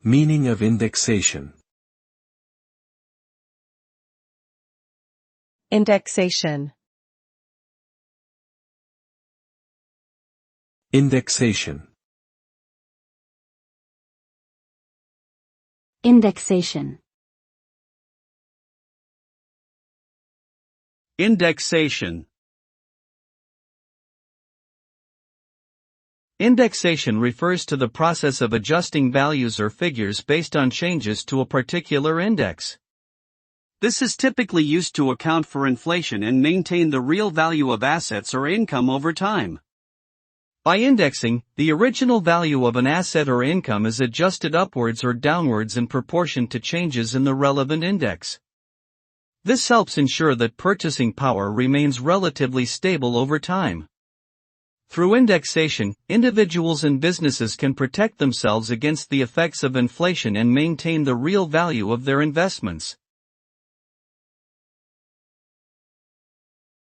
Meaning of indexation. Indexation. Indexation. Indexation. Indexation. Indexation refers to the process of adjusting values or figures based on changes to a particular index. This is typically used to account for inflation and maintain the real value of assets or income over time. By indexing, the original value of an asset or income is adjusted upwards or downwards in proportion to changes in the relevant index. This helps ensure that purchasing power remains relatively stable over time. Through indexation, individuals and businesses can protect themselves against the effects of inflation and maintain the real value of their investments.